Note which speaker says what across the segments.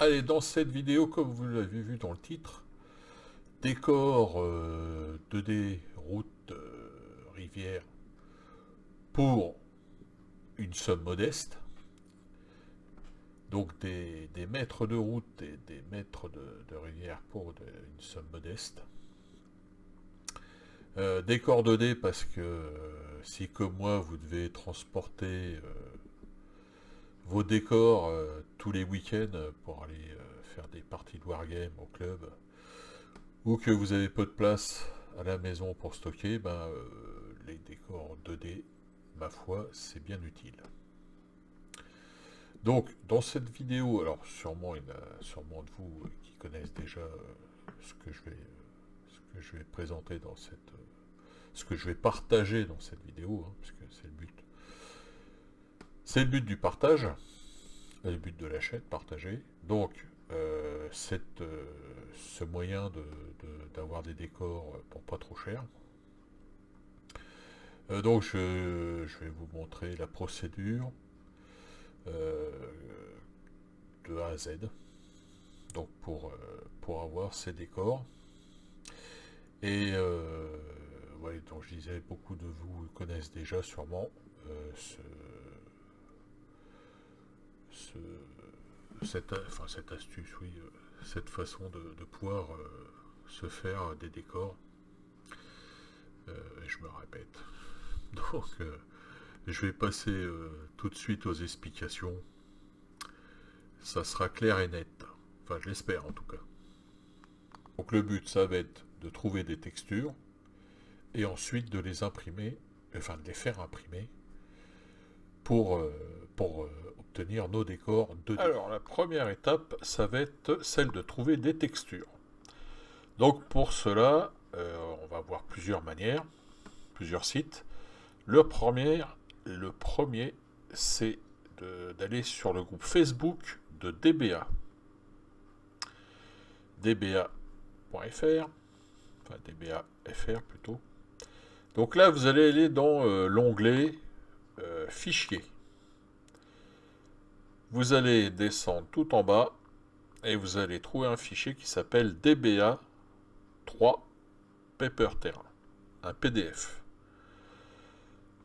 Speaker 1: Allez, dans cette vidéo, comme vous l'avez vu dans le titre, décor 2D, route, rivière, pour une somme modeste. Donc des mètres de route et des mètres de rivière pour une somme modeste. Décor 2D parce que si comme moi vous devez transporter vos décors tous les week-ends pour aller faire des parties de wargame au club, ou que vous avez peu de place à la maison pour stocker, les décors 2D, ma foi, c'est bien utile. Donc, dans cette vidéo, alors sûrement, il y en a sûrement de vous qui connaissent déjà ce que je vais présenter dans cette... ce que je vais partager dans cette vidéo, hein, puisque c'est le but. C'est le but du partage, le but de la chaîne, partager. Donc, ce moyen d'avoir des décors pour pas trop cher. Donc, je vais vous montrer la procédure de A à Z. Donc, pour avoir ces décors. Et ouais, donc je disais, beaucoup de vous connaissent déjà sûrement cette astuce, oui, cette façon de pouvoir se faire des décors. Et je me répète. Donc, je vais passer tout de suite aux explications. Ça sera clair et net. Enfin, je l'espère en tout cas. Donc, le but, ça va être de trouver des textures et ensuite de les imprimer, enfin de les faire imprimer pour obtenir nos décors 2D. Alors, la première étape, ça va être celle de trouver des textures. Donc, pour cela, on va voir plusieurs manières, plusieurs sites. Le premier, c'est d'aller sur le groupe Facebook de DBA. DBA.fr, enfin DBA.fr plutôt. Donc là, vous allez aller dans l'onglet Fichiers. Vous allez descendre tout en bas et vous allez trouver un fichier qui s'appelle DBA 3 Paper Terrain, un PDF.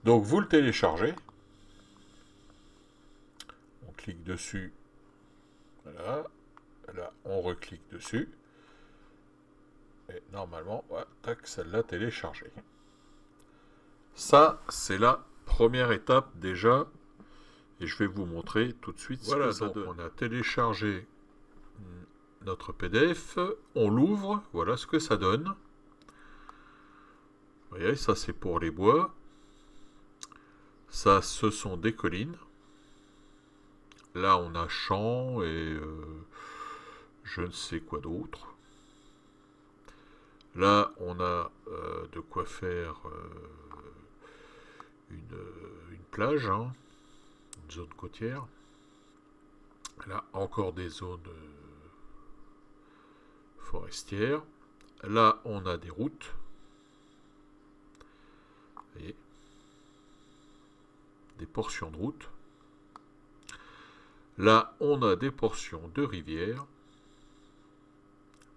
Speaker 1: Donc vous le téléchargez, on clique dessus, voilà, là on reclique dessus, et normalement, ouais, tac, celle-là téléchargée. Ça, c'est la première étape déjà, et je vais vous montrer tout de suite
Speaker 2: Voilà,
Speaker 1: ce que ça donne. On a téléchargé notre PDF, on l'ouvre, voilà ce que ça donne. Vous voyez, ça c'est pour les bois. Ça, ce sont des collines. Là, on a champs et je ne sais quoi d'autre. Là, on a de quoi faire une plage, hein, une zone côtière. Là, encore des zones forestières. Là, on a des routes. Vous voyez, des portions de route. Là, on a des portions de rivières.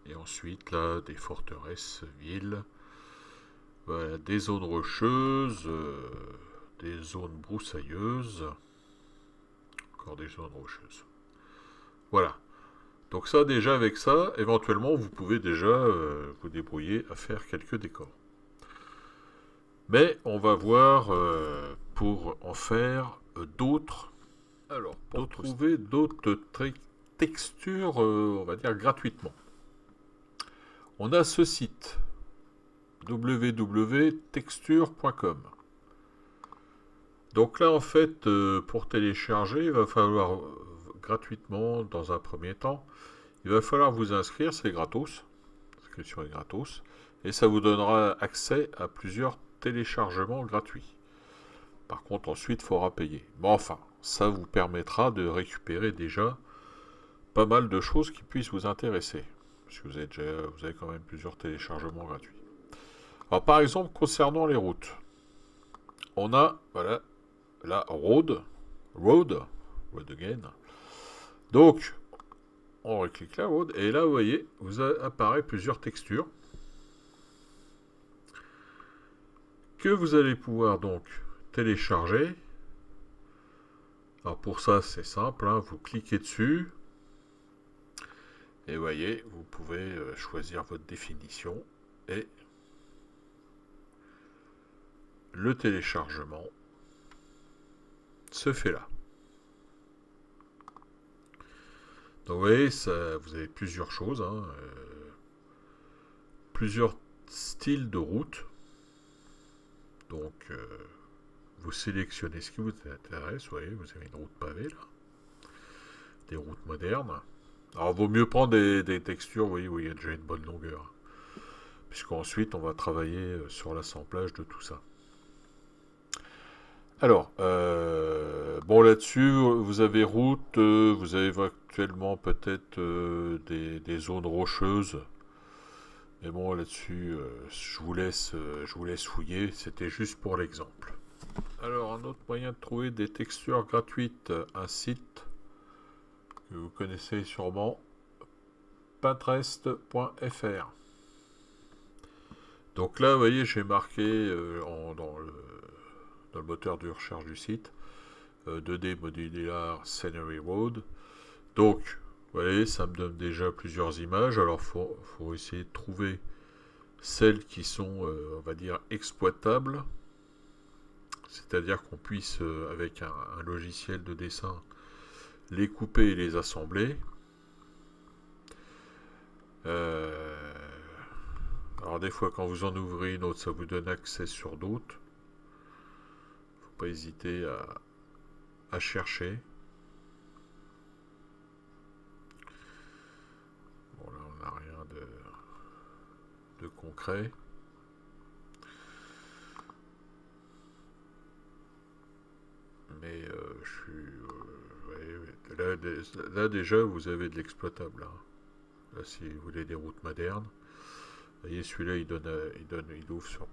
Speaker 1: Et ensuite, là, des forteresses, villes. Voilà, des zones rocheuses, des zones broussailleuses. Encore des zones rocheuses. Voilà. Donc ça, déjà, avec ça, éventuellement, vous pouvez déjà vous débrouiller à faire quelques décors. Mais on va voir pour en faire d'autres. Alors, pour trouver d'autres textures, on va dire gratuitement. On a ce site, www.texture.com. Donc là, en fait, pour télécharger, il va falloir gratuitement, dans un premier temps, il va falloir vous inscrire, c'est gratos. L'inscription est gratos. Et ça vous donnera accès à plusieurs téléchargements gratuits. Par contre, ensuite, il faudra payer. Mais enfin, ça vous permettra de récupérer déjà pas mal de choses qui puissent vous intéresser. Parce que vous avez quand même plusieurs téléchargements gratuits. Alors, par exemple, concernant les routes, on a, voilà, la road again. Donc, on reclique la road, et là, vous voyez, vous apparaît plusieurs textures que vous allez pouvoir donc télécharger. Alors pour ça, c'est simple, hein, vous cliquez dessus, et vous voyez, vous pouvez choisir votre définition, et le téléchargement se fait là. Donc vous voyez, ça, vous avez plusieurs choses, hein, plusieurs styles de route. Donc vous sélectionnez ce qui vous intéresse. Vous voyez, vous avez une route pavée là, des routes modernes. Alors il vaut mieux prendre des textures, vous voyez, où il y a déjà une bonne longueur, puisqu'ensuite on va travailler sur l'assemblage de tout ça. Alors, bon là-dessus, vous avez route, vous avez actuellement peut-être des zones rocheuses. Mais bon, là-dessus, je vous laisse fouiller, c'était juste pour l'exemple. Alors, un autre moyen de trouver des textures gratuites, un site que vous connaissez sûrement, pinterest.fr. Donc là, vous voyez, j'ai marqué dans le moteur de recherche du site 2D Modular Scenery Road. Donc, vous voyez, ça me donne déjà plusieurs images. Alors, faut essayer de trouver celles qui sont, on va dire, exploitables. C'est-à-dire qu'on puisse, avec un logiciel de dessin, les couper et les assembler. Alors, des fois, quand vous en ouvrez une autre, ça vous donne accès sur d'autres. Faut pas hésiter à chercher. Bon, là, on n'a rien de concret. Mais je suis... là, déjà, vous avez de l'exploitable. Hein. Là, si vous voulez des routes modernes. Vous voyez, celui-là, il ouvre sur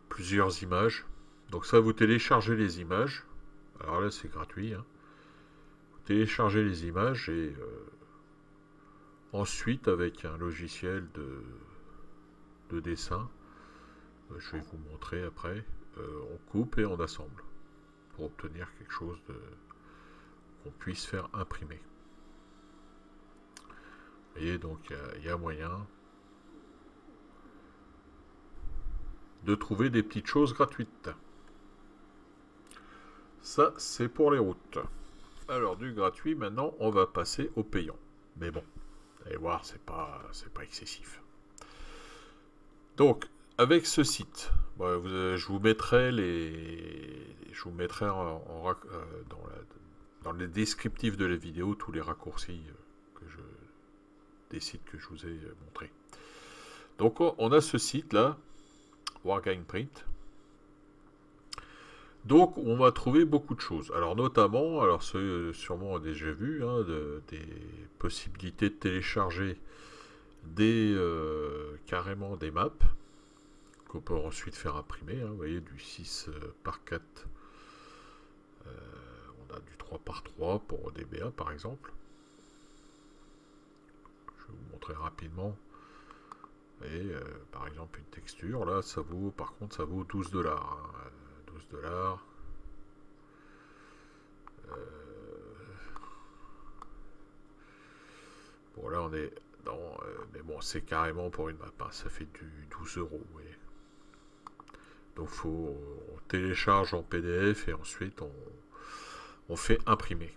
Speaker 1: plusieurs images. Donc ça, vous téléchargez les images. Alors là, c'est gratuit. Hein. Vous téléchargez les images et ensuite, avec un logiciel de dessin, je vais vous montrer après, on coupe et on assemble pour obtenir quelque chose qu'on puisse faire imprimer. Vous voyez, donc il y a moyen de trouver des petites choses gratuites. Ça, c'est pour les routes. Alors, du gratuit, maintenant, on va passer au payant. Mais bon, vous allez voir, c'est pas excessif. Donc, avec ce site, je vous mettrai dans les descriptifs de la vidéo tous les raccourcis des sites que je vous ai montrés. Donc, on a ce site-là, Wargame Print. Donc, on va trouver beaucoup de choses. Alors, notamment, alors ceux sûrement ont déjà vu, hein, des possibilités de télécharger carrément des maps qu'on peut ensuite faire imprimer. Hein, vous voyez, du 6 par 4. On a du 3 par 3 pour DBA, par exemple. Je vais vous montrer rapidement. Et par exemple, une texture, là, ça vaut, par contre, ça vaut 12 $. Hein, 12 $. Bon, là, on est dans... mais bon, c'est carrément pour une map. Hein, ça fait du 12 €. Vous voyez. Donc, on télécharge en PDF et ensuite, on fait imprimer.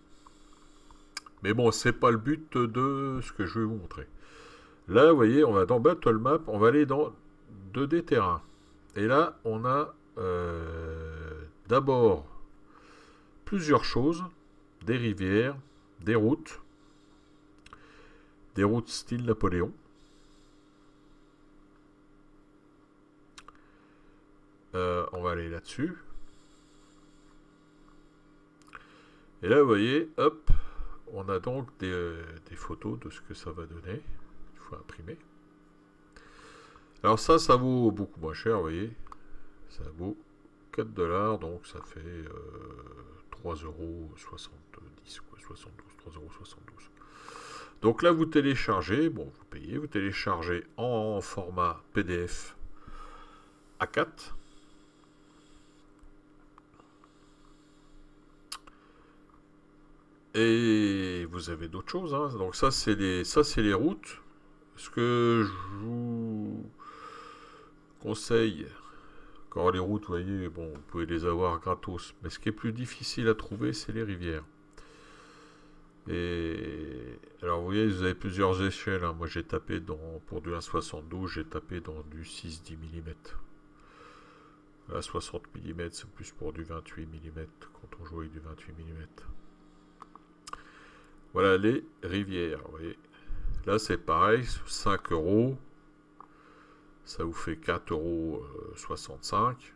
Speaker 1: Mais bon, c'est pas le but de ce que je vais vous montrer. Là, vous voyez, on va dans Battle Map, on va aller dans 2D terrain. Et là, on a d'abord plusieurs choses, des rivières, des routes style Napoléon. On va aller là-dessus. Et là, vous voyez, hop, on a donc des photos de ce que ça va donner. Il faut imprimer. Alors ça vaut beaucoup moins cher, vous voyez. Ça vaut 4 $, donc ça fait 3,70 €, 72, 3,72 €. Donc là, vous téléchargez, bon, vous payez, vous téléchargez en format PDF A4. Et vous avez d'autres choses, hein. Donc ça, c'est les routes. Ce que je vous conseille, quand les routes, vous voyez, bon, vous pouvez les avoir gratos. Mais ce qui est plus difficile à trouver, c'est les rivières. Et alors vous voyez, vous avez plusieurs échelles, hein. Moi j'ai tapé pour du 1,72, j'ai tapé dans du 6-10 mm. Là 60 mm, c'est plus pour du 28 mm quand on joue avec du 28 mm. Voilà les rivières, vous voyez. Là c'est pareil, 5 €, ça vous fait 4,65 €.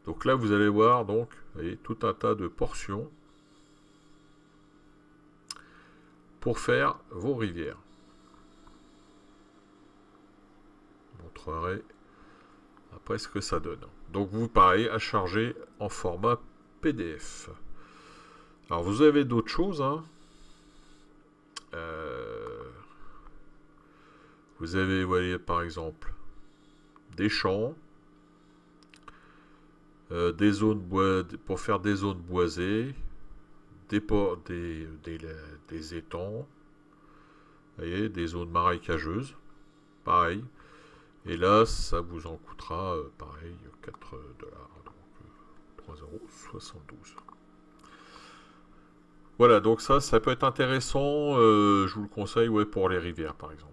Speaker 1: Donc là vous allez voir, donc, vous voyez, tout un tas de portions pour faire vos rivières. Je vous montrerai après ce que ça donne. Donc vous, pareil, à charger en format PDF. Alors vous avez d'autres choses, hein. Vous avez, vous voyez, par exemple, des champs, des zones pour faire des zones boisées, des étangs, vous voyez, des zones marécageuses, pareil. Et là, ça vous en coûtera, pareil, 4 $, donc 3,72 €. Voilà, donc ça peut être intéressant, je vous le conseille, ouais, pour les rivières, par exemple.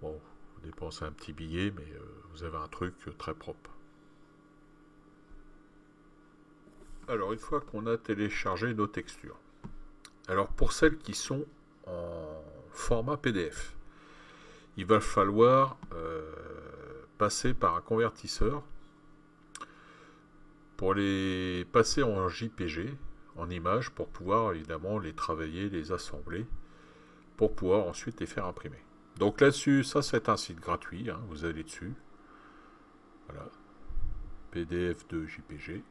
Speaker 1: Bon, vous dépensez un petit billet, mais vous avez un truc très propre. Alors, une fois qu'on a téléchargé nos textures, alors pour celles qui sont en format PDF, il va falloir passer par un convertisseur pour les passer en JPG, en images, pour pouvoir évidemment les travailler, les assembler, pour pouvoir ensuite les faire imprimer. Donc là-dessus, ça c'est un site gratuit, hein, vous allez dessus, voilà, pdf de jpg.net.fr,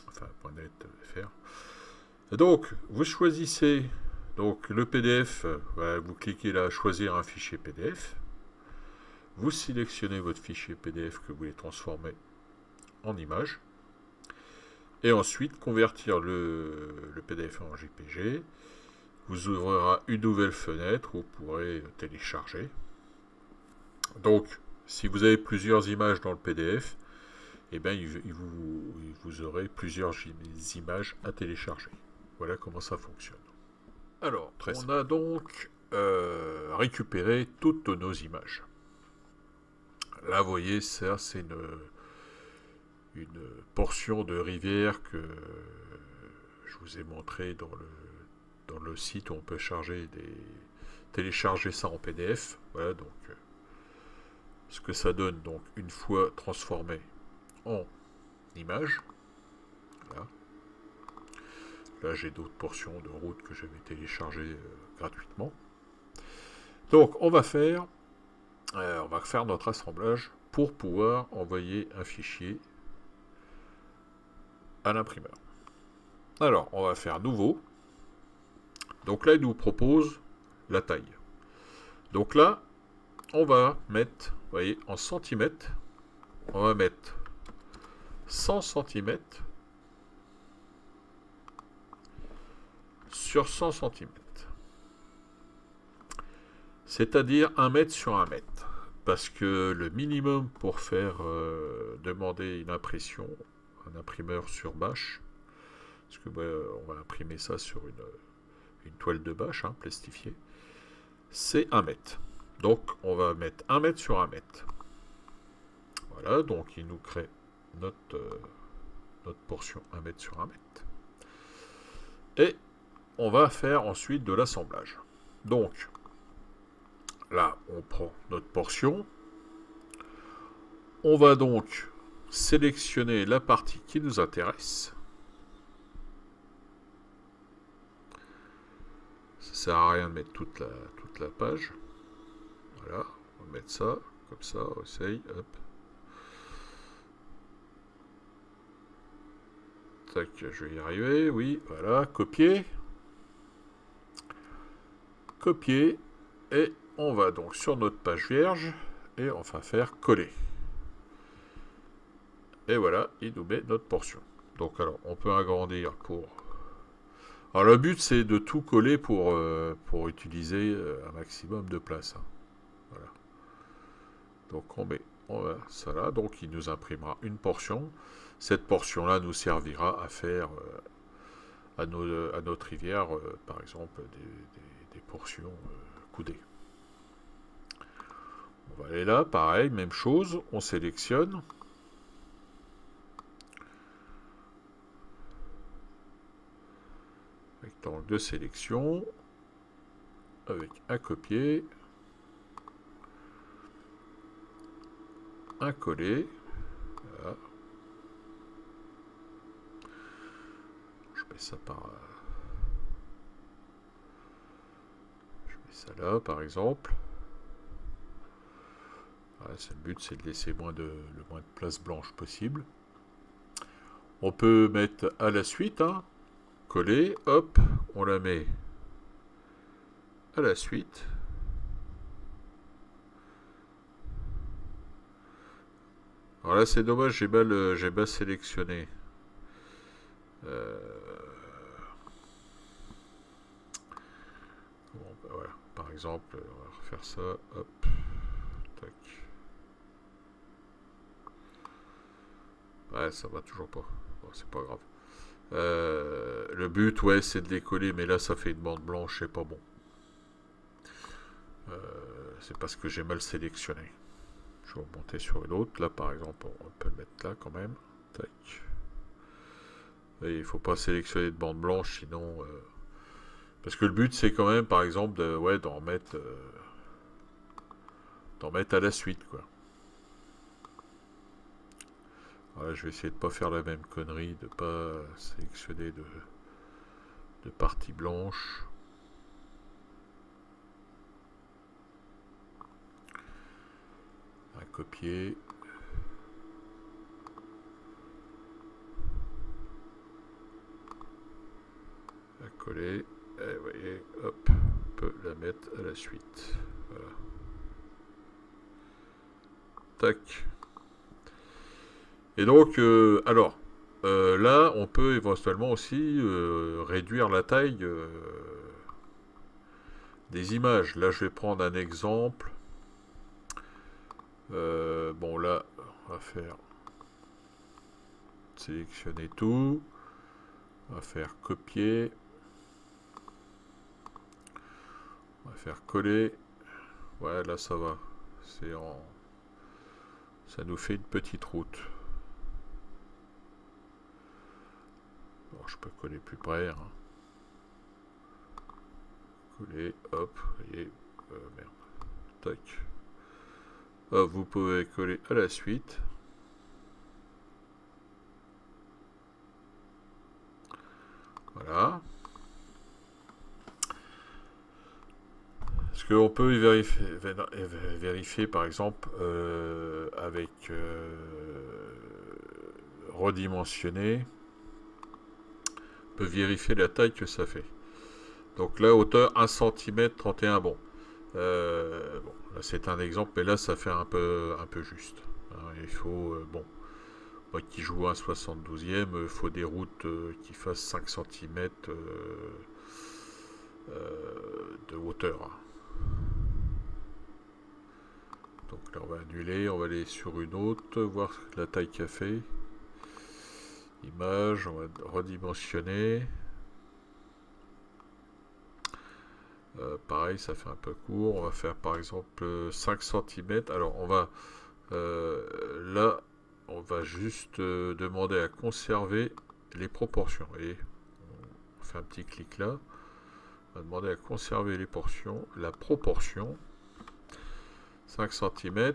Speaker 1: enfin .net.fr. Donc vous choisissez donc le PDF, voilà, vous cliquez là, choisir un fichier PDF, vous sélectionnez votre fichier PDF que vous voulez transformer en image, et ensuite convertir le PDF en JPG. Vous ouvrira une nouvelle fenêtre où vous pourrez télécharger. Donc, si vous avez plusieurs images dans le PDF, eh bien, vous aurez plusieurs images à télécharger. Voilà comment ça fonctionne. Alors, on a donc récupéré toutes nos images. Là, vous voyez, ça, c'est une portion de rivière que je vous ai montré dans le site où on peut télécharger ça en PDF. Voilà, donc ce que ça donne, donc une fois transformé en image. Voilà. Là j'ai d'autres portions de route que j'avais téléchargées gratuitement. Donc on va faire notre assemblage pour pouvoir envoyer un fichier à l'imprimeur. Alors on va faire nouveau. Donc là, il nous propose la taille. Donc là, on va mettre, vous voyez, en centimètres, on va mettre 100 cm sur 100 cm. C'est-à-dire 1 mètre sur 1 mètre. Parce que le minimum pour faire demander une impression, un imprimeur sur bâche, parce que on va imprimer ça sur une toile de bâche, hein, plastifiée, c'est 1 mètre. Donc on va mettre 1 mètre sur 1 mètre. Voilà, donc il nous crée notre portion 1 mètre sur 1 mètre. Et on va faire ensuite de l'assemblage. Donc là, on prend notre portion. On va donc sélectionner la partie qui nous intéresse. Ça sert à rien de mettre toute la page. Voilà, on va mettre ça, comme ça, on essaye, hop. Tac, je vais y arriver, oui, voilà, copier. Copier. Et on va donc sur notre page vierge et on va faire coller. Et voilà, il nous met notre portion. Donc alors, on peut agrandir pour... Alors le but c'est de tout coller pour utiliser un maximum de place. Hein. Voilà. Donc on met ça là, donc il nous imprimera une portion. Cette portion-là nous servira à faire à notre rivière, par exemple, des portions coudées. On va aller là, pareil, même chose, on sélectionne. Rectangle de sélection, avec un copier, un coller. Voilà. Je mets ça je mets ça là, par exemple. Voilà, le but, c'est de laisser le moins de place blanche possible. On peut mettre à la suite, hein, coller, hop, on la met à la suite. Alors là, c'est dommage, j'ai mal sélectionné. Bon, ben voilà, par exemple, on va refaire ça, hop, tac. Ouais, ça va toujours pas. Bon, c'est pas grave. Le but, ouais, c'est de les coller, mais là, ça fait une bande blanche, c'est pas bon. C'est parce que j'ai mal sélectionné. Je vais remonter sur une autre. Là, par exemple, on peut le mettre là quand même. Tac. Et il ne faut pas sélectionner de bande blanche, sinon... Parce que le but, c'est quand même, par exemple, d'en mettre à la suite, quoi. Voilà, je vais essayer de ne pas faire la même connerie, de ne pas sélectionner de partie blanche. Un copier. Un coller. Et vous voyez, hop, on peut la mettre à la suite. Voilà. Tac. Et donc, alors, là, on peut éventuellement aussi réduire la taille des images. Là, je vais prendre un exemple. Bon, là, on va faire sélectionner tout. On va faire copier. On va faire coller. Ouais, là, ça va. Ça nous fait une petite route. Bon, je peux coller plus près. Hein. Coller, hop, vous voyez, merde. Tac. Hop, vous pouvez coller à la suite. Voilà. Ce qu'on peut vérifier, par exemple, avec redimensionner, on peut vérifier la taille que ça fait. Donc là, hauteur 1 cm 31. Bon, bon là c'est un exemple, mais là ça fait un peu juste. Hein, il faut, bon, moi qui joue un 72e, il faut des routes qui fassent 5 cm de hauteur. Donc là on va annuler, on va aller sur une autre, voir la taille qu'a fait. Image, on va redimensionner. Pareil, ça fait un peu court. On va faire par exemple 5 cm. Alors on va là, on va juste demander à conserver les proportions. Et on fait un petit clic là. On va demander à conserver les portions, la proportion. 5 cm.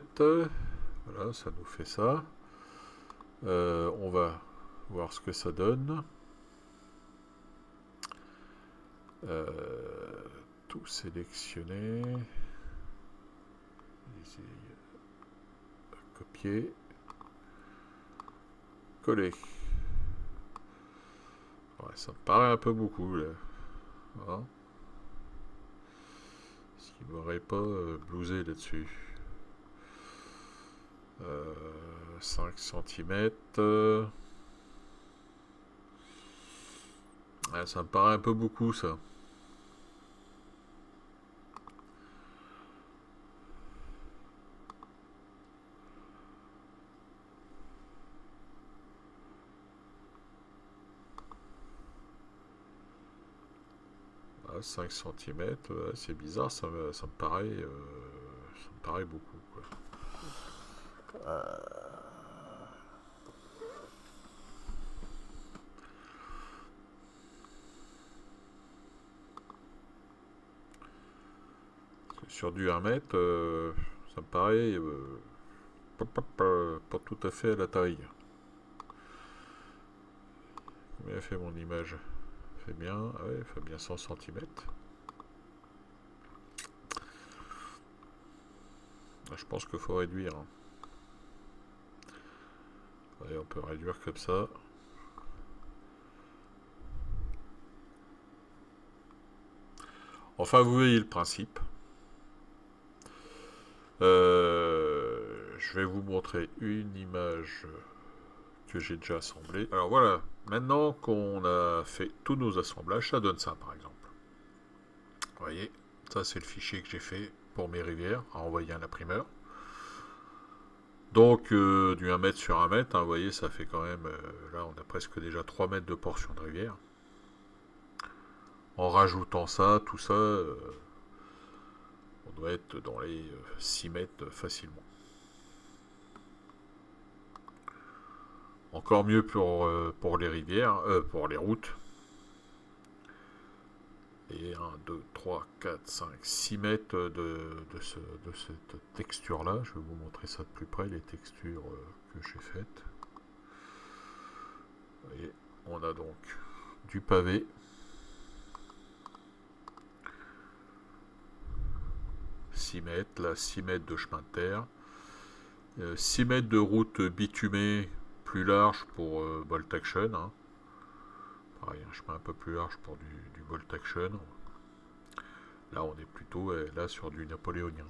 Speaker 1: Voilà, ça nous fait ça. On va voir ce que ça donne. Tout sélectionner. Copier. Coller. ça me paraît un peu beaucoup là. Voilà. Est-ce qu'il ne m'aurait pas blousé là-dessus? 5 cm. Ouais, ça me paraît un peu beaucoup ça. Ah, 5 cm, c'est bizarre, ça me paraît beaucoup, quoi. Sur du 1 mètre, ça me paraît pas tout à fait à la taille. Combien fait mon image? Fait bien, ouais, fait bien 100 cm. Je pense qu'il faut réduire. Ouais, on peut réduire comme ça. Enfin, vous voyez le principe. Je vais vous montrer une image que j'ai déjà assemblée. Alors voilà, maintenant qu'on a fait tous nos assemblages, ça donne ça par exemple. Vous voyez, ça c'est le fichier que j'ai fait pour mes rivières, à envoyer à l'imprimeur. Donc du 1 mètre sur 1 mètre, hein, vous voyez, ça fait quand même, là on a presque déjà 3 mètres de portion de rivière. En rajoutant ça, tout ça, on doit être dans les 6 mètres facilement. Encore mieux pour les rivières, pour les routes. Et 1, 2, 3, 4, 5, 6 mètres de cette texture-là. Je vais vous montrer ça de plus près, les textures que j'ai faites. Vous voyez, on a donc du pavé. Mètres, là 6 mètres de chemin de terre, 6 mètres de route bitumée plus large pour bolt action, hein. Pareil, un chemin un peu plus large pour du bolt action. Là on est plutôt là sur du napoléonien.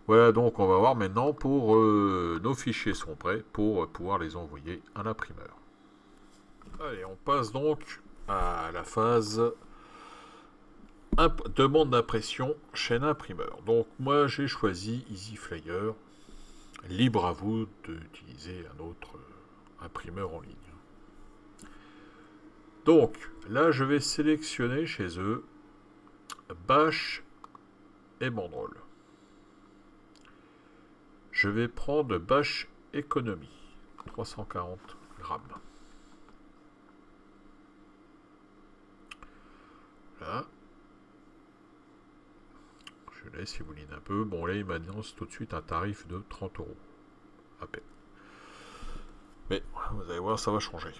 Speaker 1: Voilà, donc on va voir maintenant pour nos fichiers sont prêts pour pouvoir les envoyer à l'imprimeur. Allez, on passe donc à la phase demande d'impression chez l'imprimeur. Donc moi j'ai choisi EasyFlyer. Libre à vous d'utiliser un autre imprimeur en ligne. Donc là je vais sélectionner chez eux Bash et Banderole. Je vais prendre Bash Economy, 340 grammes. Là. Je laisse évoluer un peu. Bon, là, il m'annonce tout de suite un tarif de 30 € à peine. Mais vous allez voir, ça va changer.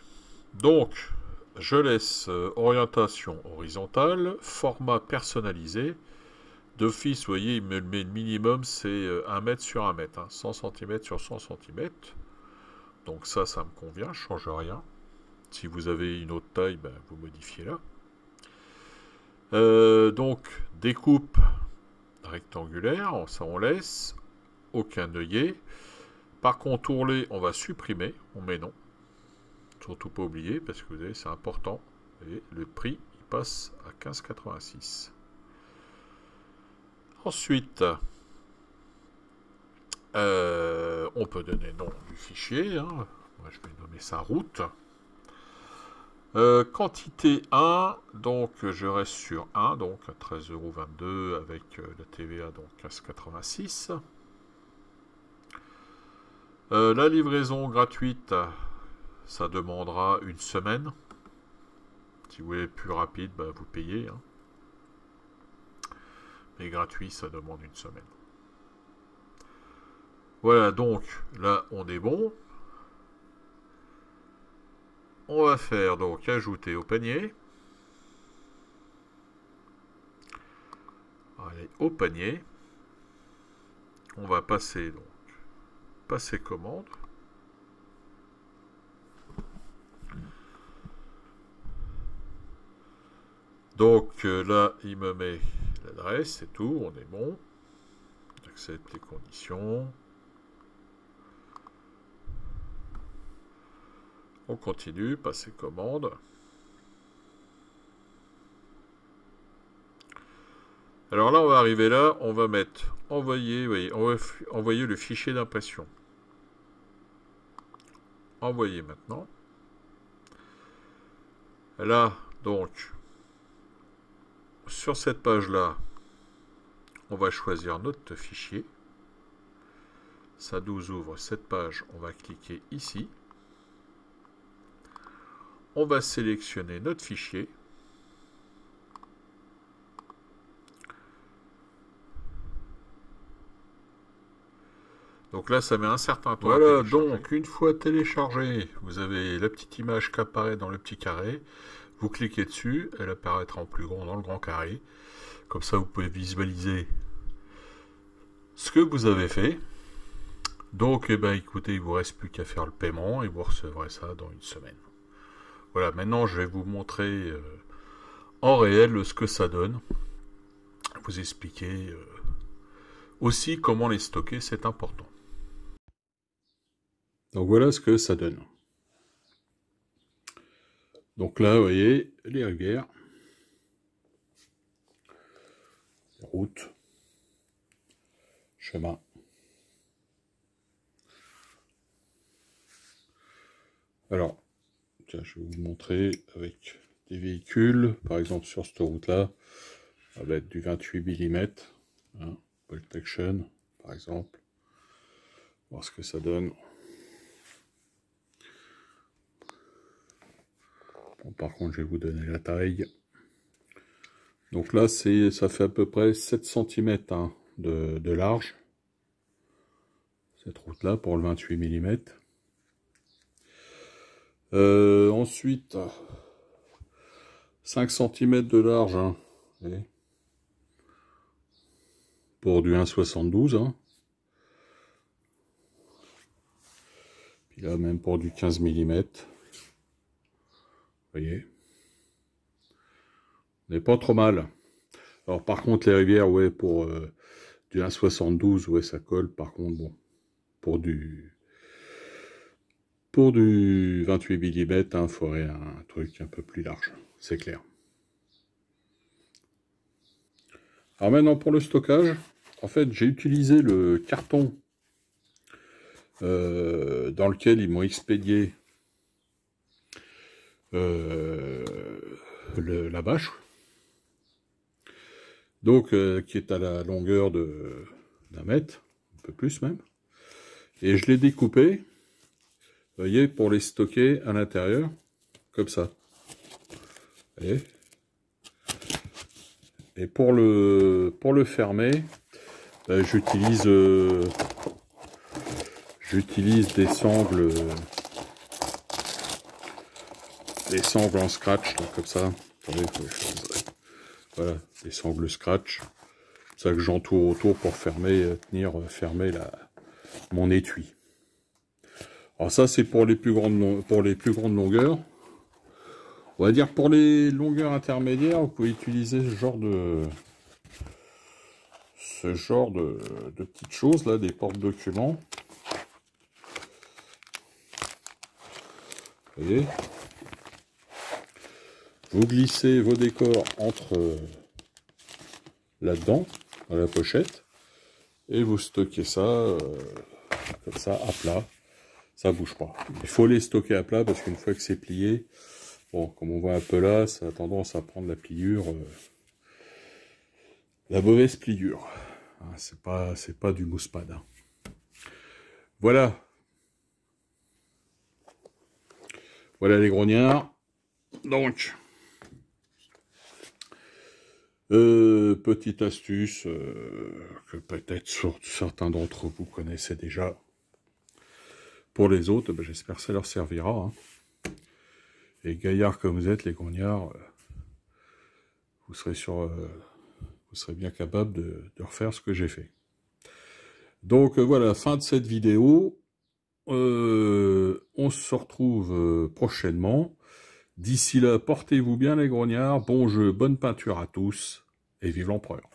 Speaker 1: Donc, je laisse orientation horizontale, format personnalisé. D'office, vous voyez, il me met le minimum, c'est 1 mètre sur 1 mètre, hein, 100 cm sur 100 cm. Donc ça me convient, je ne change rien. Si vous avez une autre taille, ben, vous modifiez là. Donc, découpe rectangulaire, ça on laisse, aucun œillet. Par contre, ourlet, on va supprimer, on met non. Surtout pas oublier, parce que vous savez, c'est important. Et le prix, il passe à 15,86. Ensuite, on peut donner nom du fichier. Hein. Moi, je vais nommer ça route. Quantité 1, donc je reste sur 1, donc 13,22 € avec la TVA, donc 15,86. La livraison gratuite, ça demandera une semaine. Si vous voulez plus rapide, bah, vous payez. Hein. Mais gratuit, ça demande une semaine. Voilà, donc là, on est bon. On va faire donc ajouter au panier. Allez, au panier. On va passer donc passer commande. Donc là, il me met l'adresse, c'est tout, on est bon. J'accepte les conditions. On continue, passer commande. Alors là, on va arriver là, on va mettre envoyer, voyez, on va envoyer le fichier d'impression. Envoyer maintenant. Là, donc, sur cette page-là, on va choisir notre fichier. Ça nous ouvre cette page, on va cliquer ici. On va sélectionner notre fichier. Donc là, ça met un certain temps. Voilà, donc une fois téléchargé, vous avez la petite image qui apparaît dans le petit carré. Vous cliquez dessus, elle apparaîtra en plus grand dans le grand carré. Comme ça, vous pouvez visualiser ce que vous avez fait. Donc, eh ben, écoutez, il ne vous reste plus qu'à faire le paiement et vous recevrez ça dans une semaine. Voilà, maintenant, je vais vous montrer en réel ce que ça donne. Vous expliquer aussi comment les stocker, c'est important. Donc voilà ce que ça donne. Donc là, vous voyez, les rivières, les routes, chemins. Alors, tiens, je vais vous montrer avec des véhicules. Par exemple, sur cette route-là, ça va être du 28 mm. Hein, Bolt Action, par exemple. Voir ce que ça donne. Bon, par contre, je vais vous donner la taille. Donc là, ça fait à peu près 7 cm hein, de large. Cette route-là, pour le 28 mm. Ensuite, 5 cm de large. Hein, pour du 1,72. Hein. Puis là, même pour du 15 mm. Vous voyez, on n'est pas trop mal. Alors par contre les rivières, ouais, pour du 1,72, ouais, ça colle. Par contre, bon, pour du 28 mm, il faudrait un truc un peu plus large, c'est clair. Alors maintenant pour le stockage, en fait j'ai utilisé le carton dans lequel ils m'ont expédié la bâche. Donc, qui est à la longueur d'1 mètre, un peu plus même. Et je l'ai découpé, vous voyez, pour les stocker à l'intérieur, comme ça. Vous voyez. Et pour le fermer, j'utilise des sangles en scratch, là, comme ça. Attendez, voilà, des sangles scratch. C'est ça que j'entoure autour pour fermer mon étui. Alors ça, c'est pour les plus grandes longueurs. On va dire pour les longueurs intermédiaires, vous pouvez utiliser ce genre de petites choses là, des porte-documents. Vous voyez, vous glissez vos décors entre là-dedans, dans la pochette, et vous stockez ça comme ça à plat. Ça bouge pas. Il faut les stocker à plat parce qu'une fois que c'est plié, bon, comme on voit un peu là, ça a tendance à prendre la pliure, la mauvaise pliure. Hein, c'est pas du moussepad. Hein. Voilà. Voilà les grognards. Donc, petite astuce que peut-être certains d'entre vous connaissaient déjà. Pour les autres, ben, j'espère que ça leur servira. Hein. Et gaillards comme vous êtes, les grognards, vous serez bien capable de refaire ce que j'ai fait. Donc voilà, fin de cette vidéo. On se retrouve prochainement.
Speaker 2: D'ici là, portez-vous bien les grognards, bon jeu, bonne peinture à tous, et vive l'empereur.